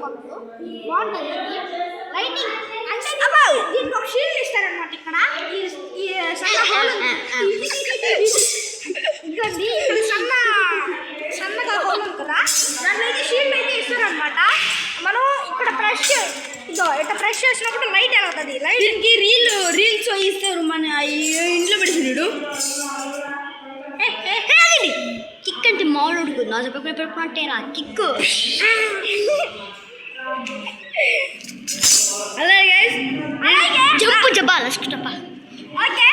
వేసుకున్నాడు. బాగుంటుంది లైటింగ్ అంటే దీనికి ఒక షీల్డ్ ఇస్తారనమాట. ఇక్కడ ఇంకోండి సన్నగా హోల్ ఉంది కదా, దాంట్లో అయితే షీల్డ్ అయితే ఇస్తారనమాట. మనం ఇక్కడ ప్రెస్ ఇట్లా ప్రెస్ చేసినప్పుడు లైట్ అవుతుంది. లైట్కి రీల్స్ ఇస్తారు. మన ఇంట్లో పెడుతున్నాడు కిక్ అంటే మామిడి నా పెట్టుకుంటే రా కిక్. అలాగే చెప్పు చెప్పాలి ఓకే.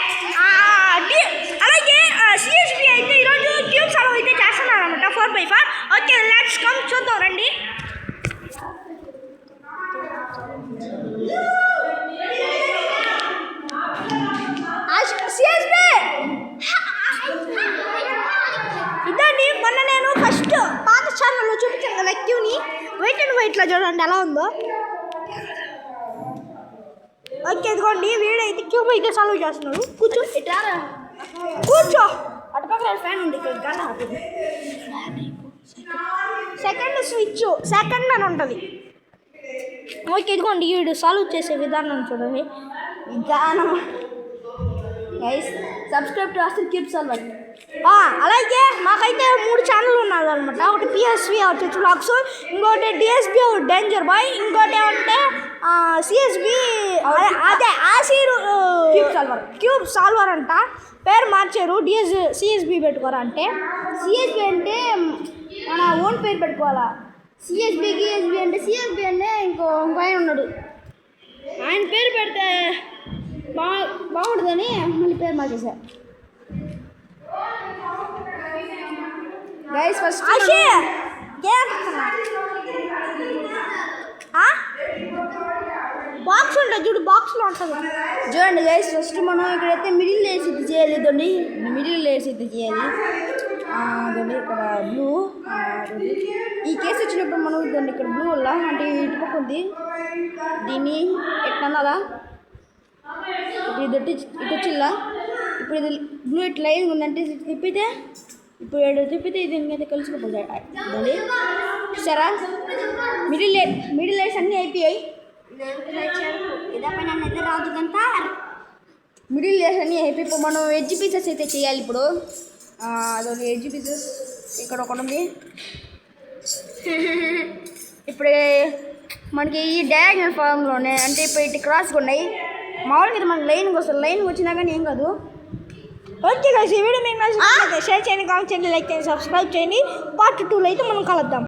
అలాగే సిఎస్బి అయితే ఈరోజు క్యూబ్ సాల్వ్ అయితే చేస్తున్నారు అనమాట 4x4. ఓకే లెట్స్ కమ్ చూద్దాం రండి. సిఎస్బి ఇదండి, మొన్న నేను ఫస్ట్ పాత ఛానల్లో చూపించాను కదా క్యూని. వైట్ అండ్ వైట్లో చూడండి ఎలా ఉందో. ఓకే ఇదిగోండి, వీడు అయితే క్యూబ్ అయితే సాల్వ్ చేస్తున్నాడు. కూర్చో కూర్చో. అటుపక్కల ఫ్యాన్ ఉంది, ఇక్కడ గాలి ఆపుతుంది. సెకండ్ స్విచ్ సెకండ్ అని ఉంటుంది. ఓకే ఇదిగోండి, వీడు సాల్వ్ చేసే విధానం చూడండి. విధానం గైస్ సబ్స్క్రైబ్ టు అసలు క్యూబ్ సాల్వర్. అలాగే మాకైతే 3 ఛానల్ ఉన్నాయి అనమాట. ఒకటి పిఎస్వి వచ్చి వ్లాగ్స్, ఇంకోటి డిఎస్బి డేంజర్ బాయ్, ఇంకోటి ఏమంటే సిఎస్బి అదే ఆసీరు క్యూబ్ సాల్వర్ అంట. పేరు మార్చారు, సిఎస్బి పెట్టుకోరా అంటే. సిఎస్బి అంటే మన ఓన్ పేరు పెట్టుకోవాలా. సిఎస్బి అంటే సిఎస్బి అంటే ఇంకో ఆయన ఉన్నాడు, ఆయన పేరు పెడితే బాగుంటుందని మళ్ళీ పేరు మార్చేశారు. గైస్ ఫస్ట్ బాక్స్ ఉంటుంది చూడు, బాక్స్లో ఉంటుంది చూడండి. గైస్ ఫస్ట్ మనం ఇక్కడైతే మిడిల్ లేయర్స్ ఇది చేయాలి. ఇదండి మిడిల్ లేయర్స్ ఇది చేయాలి. అదండి ఇక్కడ బ్లూ. ఈ కేసు వచ్చినప్పుడు మనం ఇదండి ఇక్కడ బ్లూ వల్ల అంటే ఇటుపక్క ఉంది, దీన్ని ఎట్లా ఇప్పుడు ఇటు వచ్చిల్లా. ఇప్పుడు ఇది బ్లూ ఇట్లా లైన్ ఉందంటే తిప్పితే, ఇప్పుడు తిప్పితే దీనికైతే కలిసిపోతుంది. సరే మిడిల్ లేయర్స్ అన్నీ అయిపోయాయి. రాజుకంతా మిడిల్ లేయర్స్ అన్నీ అయిపోయి మనం ఎడ్జ్ పీసెస్ అయితే చేయాలి. ఇప్పుడు అదొక ఎడ్జ్ పీసెస్ ఇక్కడ ఒకటి ఉంది. ఇప్పుడు మనకి ఈ డయాగ్నల్ ఫార్మ్లోనే అంటే ఇప్పుడు ఇటు క్రాస్గా ఉన్నాయి. మామూలుగా అయితే మనకి లైన్కి వస్తుంది, లైన్కి వచ్చినా కానీ ఏం కాదు. ఓకే గైస్, ఈ వీడియో మీకు నచ్చినట్లయితే షేర్ చేయండి, కామెంట్ చేయండి, లైక్ చేయండి, సబ్స్క్రైబ్ చేయండి. పార్ట్ 2లో అయితే మనం కలుద్దాం.